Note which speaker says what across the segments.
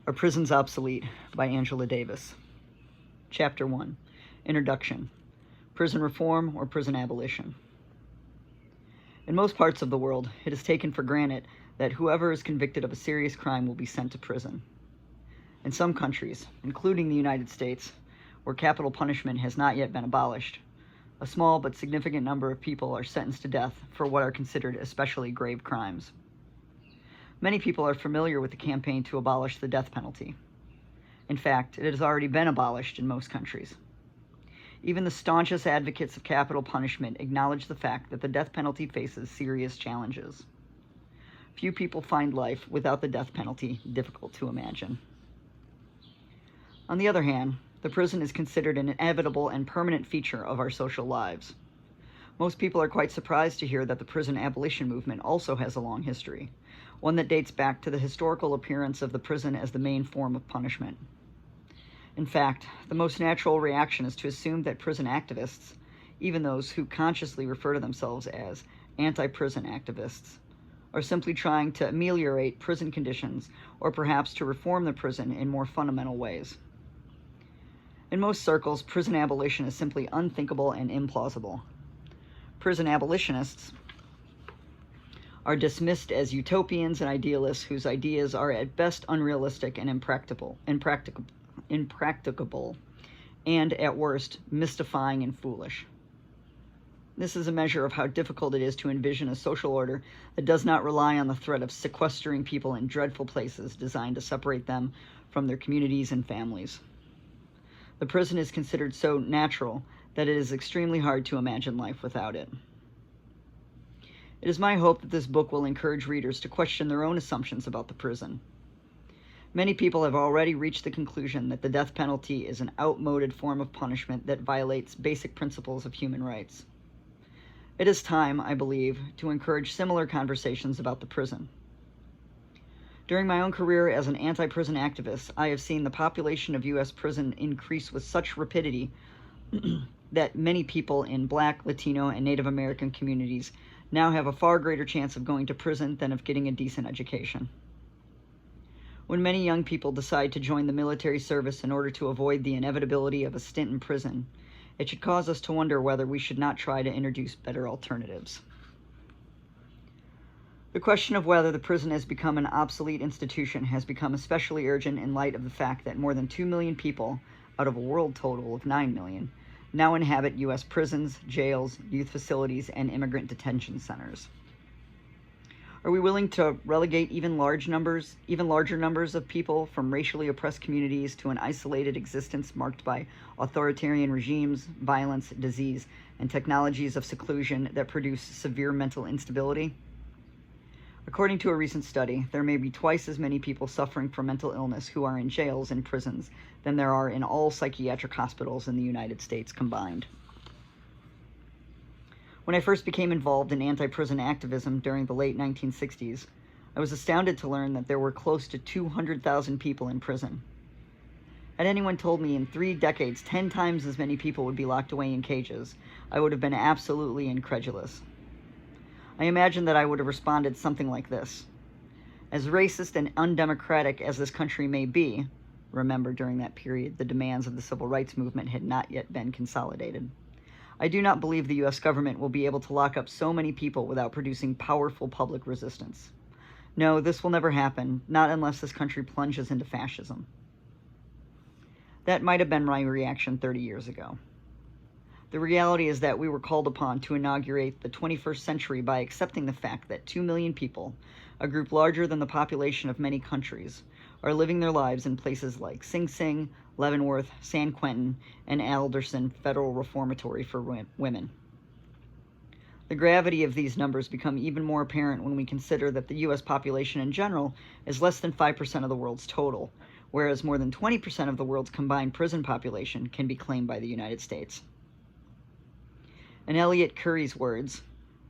Speaker 1: Are Prisons Obsolete? By Angela Davis. Chapter 1. Introduction. Prison Reform or Prison Abolition. In most parts of the world, it is taken for granted that whoever is convicted of a serious crime will be sent to prison. In some countries, including the United States, where capital punishment has not yet been abolished, a small but significant number of people are sentenced to death for what are considered especially grave crimes. Many people are familiar with the campaign to abolish the death penalty. In fact, it has already been abolished in most countries. Even the staunchest advocates of capital punishment acknowledge the fact that the death penalty faces serious challenges. Few people find life without the death penalty difficult to imagine. On the other hand, the prison is considered an inevitable and permanent feature of our social lives. Most people are quite surprised to hear that the prison abolition movement also has a long history, one that dates back to the historical appearance of the prison as the main form of punishment. In fact, the most natural reaction is to assume that prison activists, even those who consciously refer to themselves as anti-prison activists, are simply trying to ameliorate prison conditions or perhaps to reform the prison in more fundamental ways. In most circles, prison abolition is simply unthinkable and implausible. Prison abolitionists are dismissed as utopians and idealists whose ideas are at best unrealistic and impracticable, and at worst, mystifying and foolish. This is a measure of how difficult it is to envision a social order that does not rely on the threat of sequestering people in dreadful places designed to separate them from their communities and families. The prison is considered so natural that it is extremely hard to imagine life without it. It is my hope that this book will encourage readers to question their own assumptions about the prison. Many people have already reached the conclusion that the death penalty is an outmoded form of punishment that violates basic principles of human rights. It is time, I believe, to encourage similar conversations about the prison. During my own career as an anti-prison activist, I have seen the population of U.S. prison increase with such rapidity that many people in Black, Latino, and Native American communities now have a far greater chance of going to prison than of getting a decent education. When many young people decide to join the military service in order to avoid the inevitability of a stint in prison, it should cause us to wonder whether we should not try to introduce better alternatives. The question of whether the prison has become an obsolete institution has become especially urgent in light of the fact that more than 2 million people, out of a world total of 9 million, now inhabit U.S. prisons, jails, youth facilities, and immigrant detention centers. Are we willing to relegate even larger numbers of people from racially oppressed communities to an isolated existence marked by authoritarian regimes, violence, disease, and technologies of seclusion that produce severe mental instability? According to a recent study, there may be twice as many people suffering from mental illness who are in jails and prisons than there are in all psychiatric hospitals in the United States combined. When I first became involved in anti-prison activism during the late 1960s, I was astounded to learn that there were close to 200,000 people in prison. Had anyone told me in 3 decades 10 times as many people would be locked away in cages, I would have been absolutely incredulous. I imagine that I would have responded something like this. As racist and undemocratic as this country may be, remember during that period the demands of the civil rights movement had not yet been consolidated, I do not believe the U.S. government will be able to lock up so many people without producing powerful public resistance. No, this will never happen, not unless this country plunges into fascism. That might have been my reaction 30 years ago. The reality is that we were called upon to inaugurate the 21st century by accepting the fact that 2 million people, a group larger than the population of many countries, are living their lives in places like Sing Sing, Leavenworth, San Quentin, and Alderson Federal Reformatory for Women. The gravity of these numbers become even more apparent when we consider that the U.S. population in general is less than 5% of the world's total, whereas more than 20% of the world's combined prison population can be claimed by the United States. In Elliot Curry's words,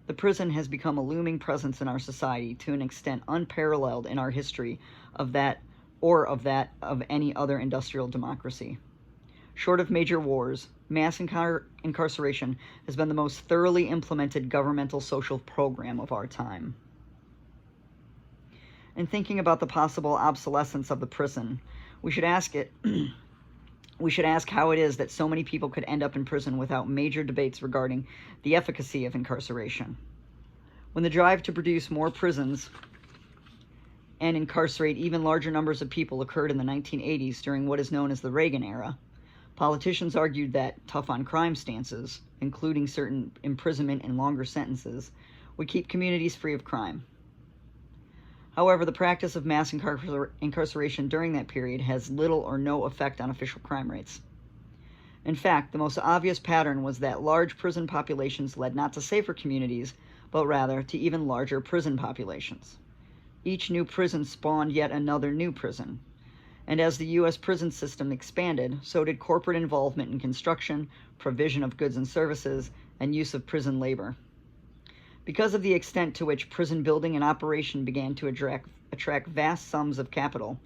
Speaker 1: the prison has become a looming presence in our society to an extent unparalleled in our history of that of any other industrial democracy. Short of major wars, mass incarceration has been the most thoroughly implemented governmental social program of our time. In thinking about the possible obsolescence of the prison, we should ask how it is that so many people could end up in prison without major debates regarding the efficacy of incarceration. When the drive to produce more prisons and incarcerate even larger numbers of people occurred in the 1980s during what is known as the Reagan era, politicians argued that tough-on-crime stances, including certain imprisonment and longer sentences, would keep communities free of crime. However, the practice of mass incarceration during that period has little or no effect on official crime rates. In fact, the most obvious pattern was that large prison populations led not to safer communities, but rather to even larger prison populations. Each new prison spawned yet another new prison. And as the U.S. prison system expanded, so did corporate involvement in construction, provision of goods and services, and use of prison labor. Because of the extent to which prison building and operation began to attract vast sums of capital,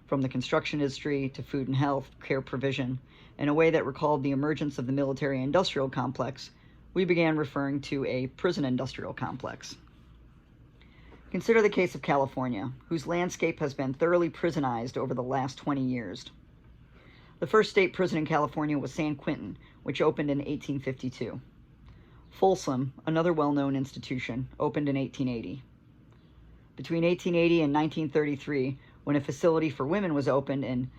Speaker 1: from the construction industry to food and health care provision, in a way that recalled the emergence of the military-industrial complex, we began referring to a prison-industrial complex. Consider the case of California, whose landscape has been thoroughly prisonized over the last 20 years. The first state prison in California was San Quentin, which opened in 1852. Folsom, another well-known institution, opened in 1880. Between 1880 and 1933, when a facility for women was opened in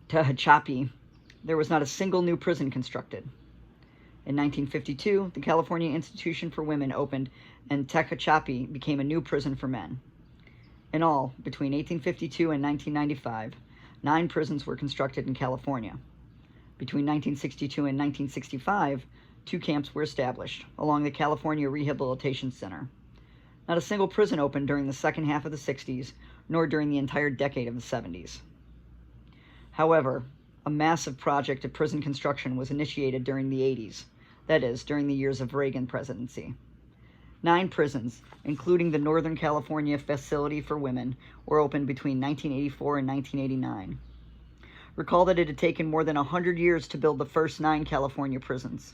Speaker 1: Tehachapi, there was not a single new prison constructed. In 1952, the California Institution for Women opened, and Tehachapi became a new prison for men. In all, between 1852 and 1995, 9 prisons were constructed in California. Between 1962 and 1965, 2 camps were established along the California Rehabilitation Center. Not a single prison opened during the second half of the 60s, nor during the entire decade of the 70s. However, a massive project of prison construction was initiated during the 80s, that is, during the years of Reagan presidency. 9 prisons, including the Northern California Facility for Women, were opened between 1984 and 1989. Recall that it had taken more than 100 years to build the first 9 California prisons.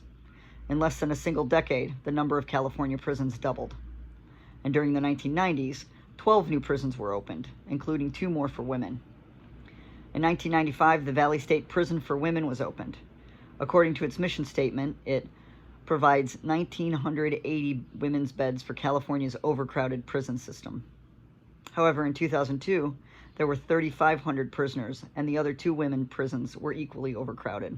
Speaker 1: In less than a single decade, the number of California prisons doubled. And during the 1990s, 12 new prisons were opened, including 2 more for women. In 1995, the Valley State Prison for Women was opened. According to its mission statement, it provides 1,980 women's beds for California's overcrowded prison system. However, in 2002, there were 3,500 prisoners, and the other 2 women prisons were equally overcrowded.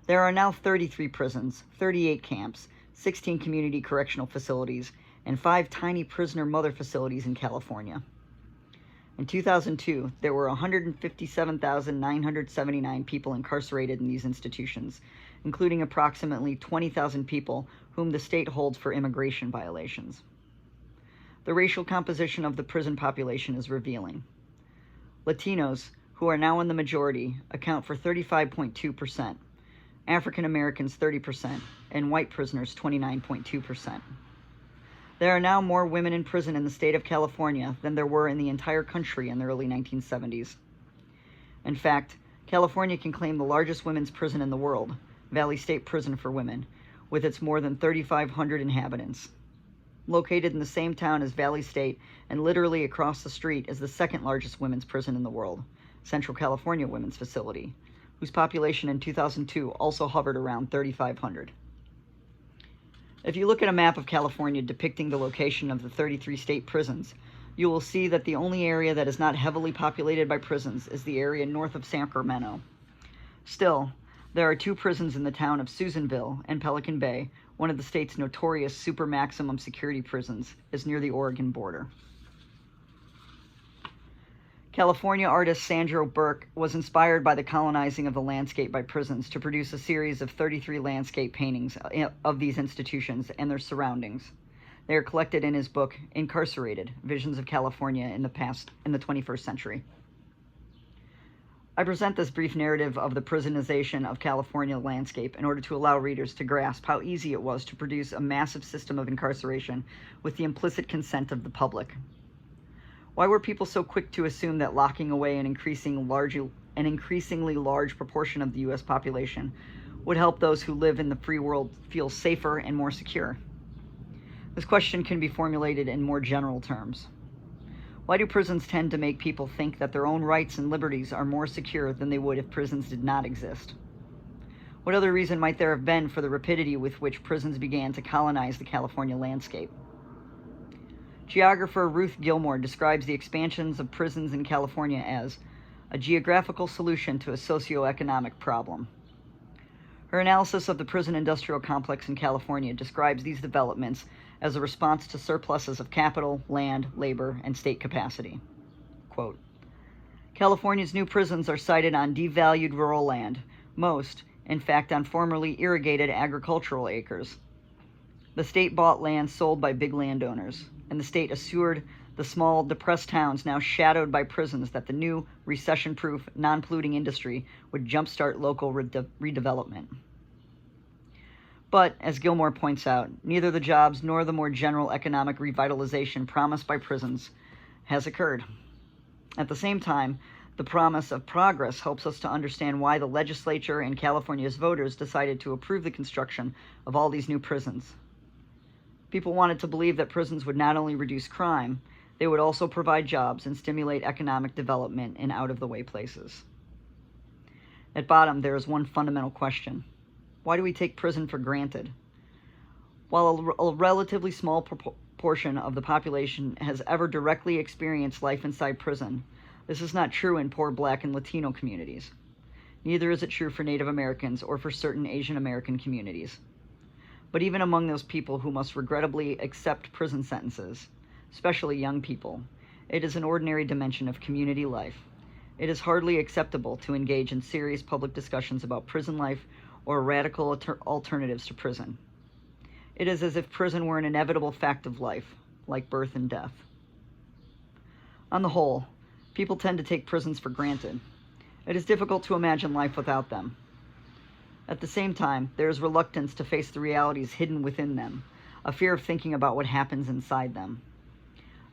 Speaker 1: There are now 33 prisons, 38 camps, 16 community correctional facilities, and 5 tiny prisoner mother facilities in California. In 2002, there were 157,979 people incarcerated in these institutions, including approximately 20,000 people whom the state holds for immigration violations. The racial composition of the prison population is revealing. Latinos, who are now in the majority, account for 35.2%, African Americans 30%, and white prisoners 29.2%. There are now more women in prison in the state of California than there were in the entire country in the early 1970s. In fact, California can claim the largest women's prison in the world, Valley State Prison for Women, with its more than 3,500 inhabitants. Located in the same town as Valley State and literally across the street is the second largest women's prison in the world, Central California Women's Facility, whose population in 2002 also hovered around 3,500. If you look at a map of California depicting the location of the 33 state prisons, you will see that the only area that is not heavily populated by prisons is the area north of Sacramento. Still, there are 2 prisons in the town of Susanville and Pelican Bay. One of the state's notorious super maximum security prisons is near the Oregon border. California artist Sandra Burke was inspired by the colonizing of the landscape by prisons to produce a series of 33 landscape paintings of these institutions and their surroundings. They are collected in his book, Incarcerated: Visions of California in the 21st Century. I present this brief narrative of the prisonization of California landscape in order to allow readers to grasp how easy it was to produce a massive system of incarceration with the implicit consent of the public. Why were people so quick to assume that locking away an increasingly large proportion of the U.S. population would help those who live in the free world feel safer and more secure? This question can be formulated in more general terms. Why do prisons tend to make people think that their own rights and liberties are more secure than they would if prisons did not exist? What other reason might there have been for the rapidity with which prisons began to colonize the California landscape? Geographer Ruth Gilmore describes the expansions of prisons in California as a geographical solution to a socioeconomic problem. Her analysis of the prison industrial complex in California describes these developments as a response to surpluses of capital, land, labor, and state capacity. Quote, California's new prisons are sited on devalued rural land, most, in fact, on formerly irrigated agricultural acres. The state bought land sold by big landowners, and the state assured the small, depressed towns now shadowed by prisons that the new, recession-proof, non-polluting industry would jumpstart local redevelopment. But, as Gilmore points out, neither the jobs nor the more general economic revitalization promised by prisons has occurred. At the same time, the promise of progress helps us to understand why the legislature and California's voters decided to approve the construction of all these new prisons. People wanted to believe that prisons would not only reduce crime, they would also provide jobs and stimulate economic development in out-of-the-way places. At bottom, there is one fundamental question. Why do we take prison for granted? While a relatively small proportion of the population has ever directly experienced life inside prison, this is not true in poor Black and Latino communities. Neither is it true for Native Americans or for certain Asian American communities. But even among those people who must regrettably accept prison sentences, especially young people, it is an ordinary dimension of community life. It is hardly acceptable to engage in serious public discussions about prison life or radical alternatives to prison. It is as if prison were an inevitable fact of life, like birth and death. On the whole, people tend to take prisons for granted. It is difficult to imagine life without them. At the same time, there is reluctance to face the realities hidden within them, a fear of thinking about what happens inside them.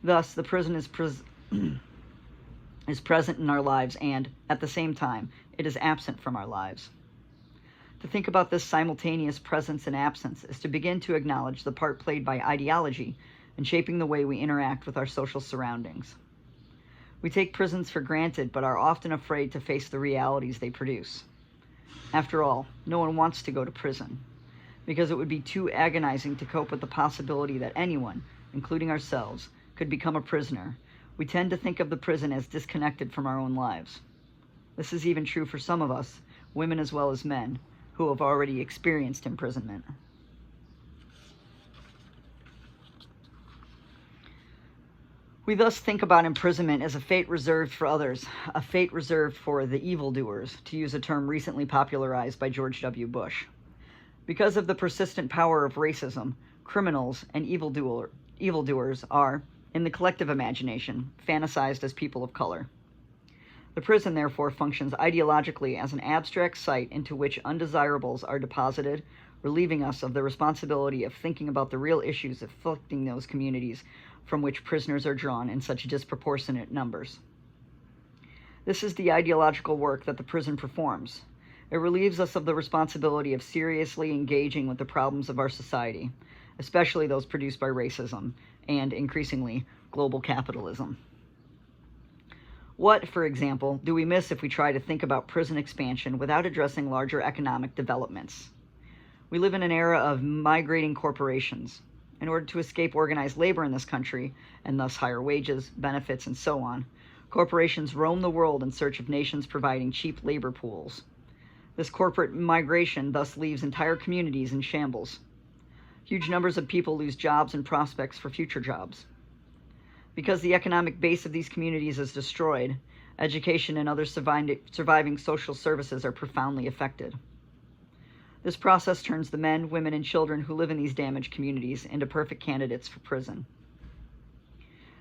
Speaker 1: Thus, the prison is present in our lives and, at the same time, it is absent from our lives. To think about this simultaneous presence and absence is to begin to acknowledge the part played by ideology in shaping the way we interact with our social surroundings. We take prisons for granted, but are often afraid to face the realities they produce. After all, no one wants to go to prison, because it would be too agonizing to cope with the possibility that anyone, including ourselves, could become a prisoner. We tend to think of the prison as disconnected from our own lives. This is even true for some of us, women as well as men, who have already experienced imprisonment. We thus think about imprisonment as a fate reserved for others, a fate reserved for the evildoers, to use a term recently popularized by George W. Bush. Because of the persistent power of racism, criminals and evildoers are, in the collective imagination, fantasized as people of color. The prison, therefore, functions ideologically as an abstract site into which undesirables are deposited, relieving us of the responsibility of thinking about the real issues afflicting those communities from which prisoners are drawn in such disproportionate numbers. This is the ideological work that the prison performs. It relieves us of the responsibility of seriously engaging with the problems of our society, especially those produced by racism and, increasingly, global capitalism. What, for example, do we miss if we try to think about prison expansion without addressing larger economic developments? We live in an era of migrating corporations. In order to escape organized labor in this country, and thus higher wages, benefits, and so on, corporations roam the world in search of nations providing cheap labor pools. This corporate migration thus leaves entire communities in shambles. Huge numbers of people lose jobs and prospects for future jobs. Because the economic base of these communities is destroyed, education and other surviving social services are profoundly affected. This process turns the men, women, and children who live in these damaged communities into perfect candidates for prison.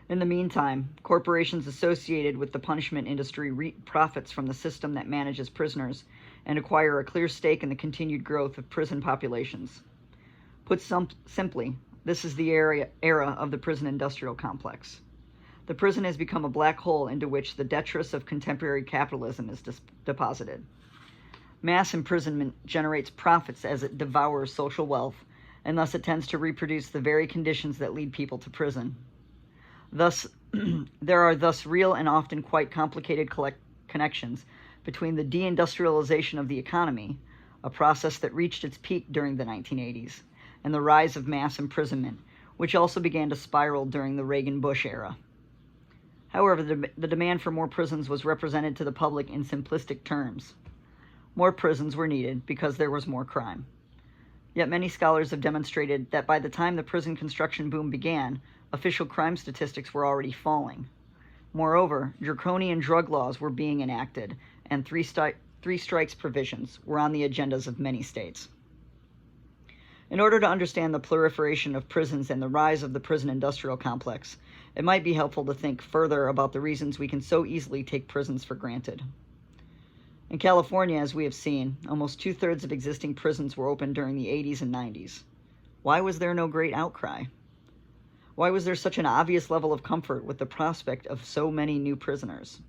Speaker 1: In the meantime, corporations associated with the punishment industry reap profits from the system that manages prisoners and acquire a clear stake in the continued growth of prison populations. Put simply, this is the era of the prison industrial complex. The prison has become a black hole into which the detritus of contemporary capitalism is deposited. Mass imprisonment generates profits as it devours social wealth and thus it tends to reproduce the very conditions that lead people to prison. Thus, there are thus real and often quite complicated connections between the deindustrialization of the economy, a process that reached its peak during the 1980s, and the rise of mass imprisonment, which also began to spiral during the Reagan-Bush era. However, the demand for more prisons was represented to the public in simplistic terms. More prisons were needed because there was more crime. Yet many scholars have demonstrated that by the time the prison construction boom began, official crime statistics were already falling. Moreover, draconian drug laws were being enacted, and three strikes provisions were on the agendas of many states. In order to understand the proliferation of prisons and the rise of the prison industrial complex, it might be helpful to think further about the reasons we can so easily take prisons for granted. In California, as we have seen, almost 2/3 of existing prisons were opened during the 80s and 90s. Why was there no great outcry? Why was there such an obvious level of comfort with the prospect of so many new prisoners?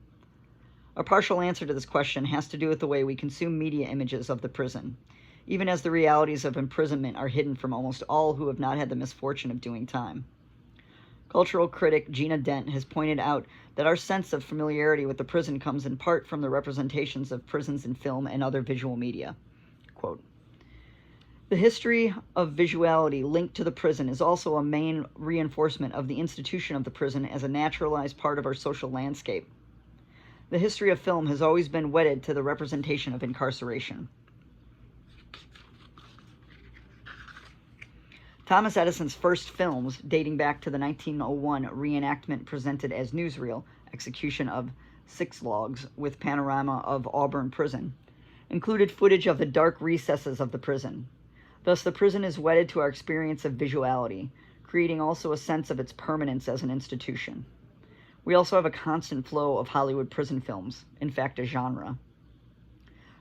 Speaker 1: A partial answer to this question has to do with the way we consume media images of the prison, even as the realities of imprisonment are hidden from almost all who have not had the misfortune of doing time. Cultural critic Gina Dent has pointed out that our sense of familiarity with the prison comes in part from the representations of prisons in film and other visual media. Quote, "The history of visuality linked to the prison is also a main reinforcement of the institution of the prison as a naturalized part of our social landscape. The history of film has always been wedded to the representation of incarceration." Thomas Edison's first films, dating back to the 1901 reenactment presented as newsreel execution of 6 logs with panorama of Auburn Prison, included footage of the dark recesses of the prison. Thus, the prison is wedded to our experience of visuality, creating also a sense of its permanence as an institution. We also have a constant flow of Hollywood prison films, in fact, a genre.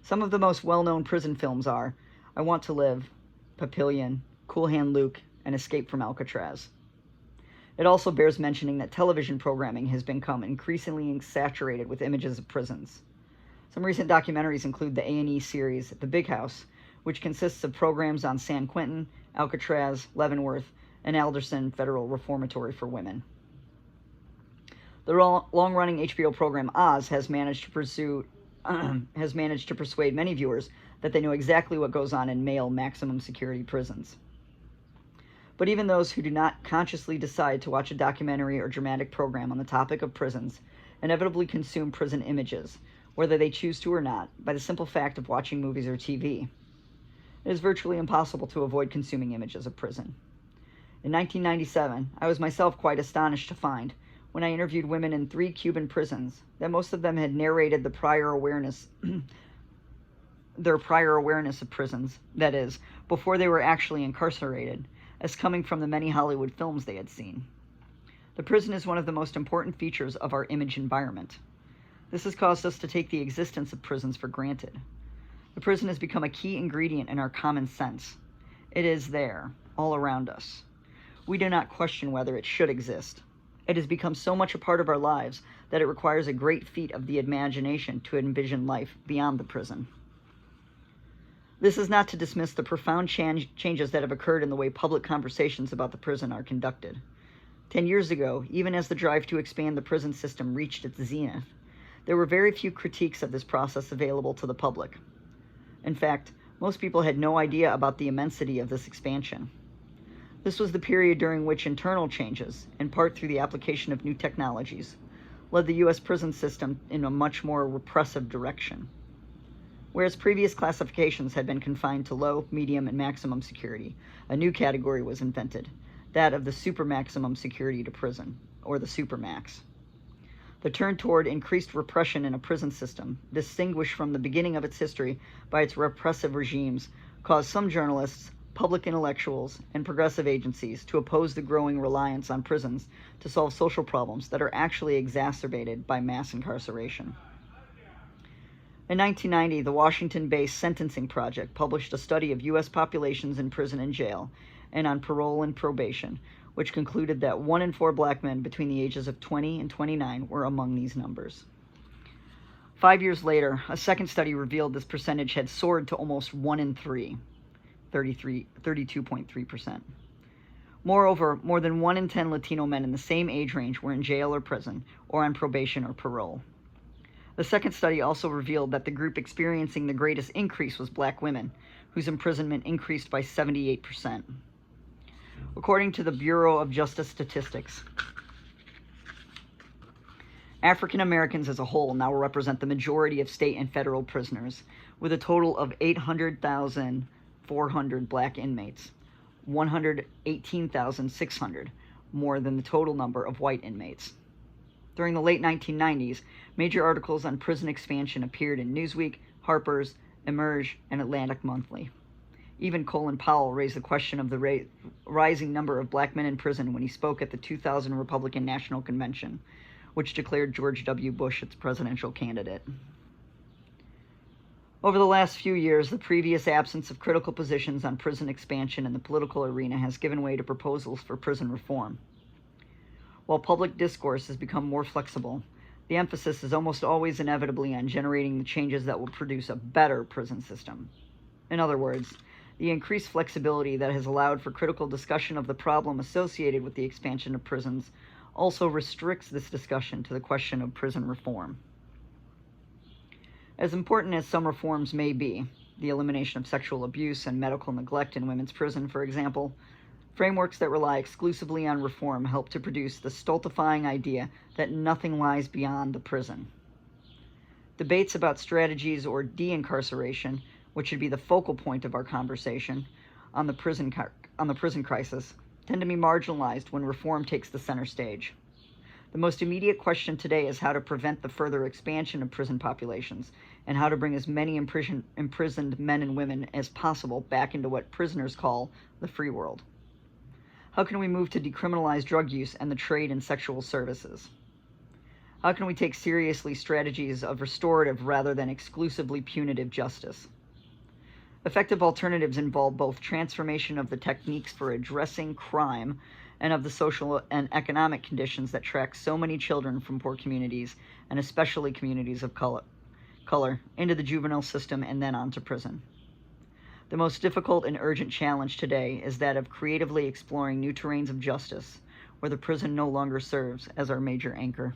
Speaker 1: Some of the most well-known prison films are I Want to Live, Papillion, Cool Hand Luke, and Escape from Alcatraz. It also bears mentioning that television programming has become increasingly saturated with images of prisons. Some recent documentaries include the A&E series The Big House, which consists of programs on San Quentin, Alcatraz, Leavenworth, and Alderson Federal Reformatory for Women. The long-running HBO program Oz has managed to persuade many viewers that they know exactly what goes on in male maximum security prisons. But even those who do not consciously decide to watch a documentary or dramatic program on the topic of prisons inevitably consume prison images, whether they choose to or not, by the simple fact of watching movies or TV. It is virtually impossible to avoid consuming images of prison. In 1997, I was myself quite astonished to find, when I interviewed women in 3 Cuban prisons, that most of them had narrated their prior awareness of prisons, that is, before they were actually incarcerated, as coming from the many Hollywood films they had seen. The prison is one of the most important features of our image environment. This has caused us to take the existence of prisons for granted. The prison has become a key ingredient in our common sense. It is there, all around us. We do not question whether it should exist. It has become so much a part of our lives that it requires a great feat of the imagination to envision life beyond the prison. This is not to dismiss the profound changes that have occurred in the way public conversations about the prison are conducted. 10 years ago, even as the drive to expand the prison system reached its zenith, there were very few critiques of this process available to the public. In fact, most people had no idea about the immensity of this expansion. This was the period during which internal changes, in part through the application of new technologies, led the U.S. prison system in a much more repressive direction. Whereas previous classifications had been confined to low, medium, and maximum security, a new category was invented, that of the super maximum security to prison, or the supermax. The turn toward increased repression in a prison system, distinguished from the beginning of its history by its repressive regimes, caused some journalists, public intellectuals, and progressive agencies to oppose the growing reliance on prisons to solve social problems that are actually exacerbated by mass incarceration. In 1990, the Washington-based Sentencing Project published a study of U.S. populations in prison and jail, and on parole and probation, which concluded that 1 in 4 black men between the ages of 20 and 29 were among these numbers. 5 years later, a second study revealed this percentage had soared to almost 1 in 3. 32.3%. Moreover, more than 1 in 10 Latino men in the same age range were in jail or prison, or on probation or parole. The second study also revealed that the group experiencing the greatest increase was black women, whose imprisonment increased by 78%. According to the Bureau of Justice Statistics, African Americans as a whole now represent the majority of state and federal prisoners, with a total of 800,400 black inmates, 118,600 more than the total number of white inmates. During the late 1990s, major articles on prison expansion appeared in Newsweek, Harper's, Emerge, and Atlantic Monthly. Even Colin Powell raised the question of the rising number of black men in prison when he spoke at the 2000 Republican National Convention, which declared George W. Bush its presidential candidate. Over the last few years, the previous absence of critical positions on prison expansion in the political arena has given way to proposals for prison reform. While public discourse has become more flexible, the emphasis is almost always inevitably on generating the changes that will produce a better prison system. In other words, the increased flexibility that has allowed for critical discussion of the problem associated with the expansion of prisons also restricts this discussion to the question of prison reform. As important as some reforms may be, the elimination of sexual abuse and medical neglect in women's prison, for example, frameworks that rely exclusively on reform help to produce the stultifying idea that nothing lies beyond the prison. Debates about strategies or de-incarceration, which should be the focal point of our conversation on the prison crisis, tend to be marginalized when reform takes the center stage. The most immediate question today is how to prevent the further expansion of prison populations and how to bring as many imprisoned men and women as possible back into what prisoners call the free world. How can we move to decriminalize drug use and the trade in sexual services? How can we take seriously strategies of restorative rather than exclusively punitive justice? Effective alternatives involve both transformation of the techniques for addressing crime and of the social and economic conditions that track so many children from poor communities, and especially communities of color, into the juvenile system and then onto prison. The most difficult and urgent challenge today is that of creatively exploring new terrains of justice, where the prison no longer serves as our major anchor.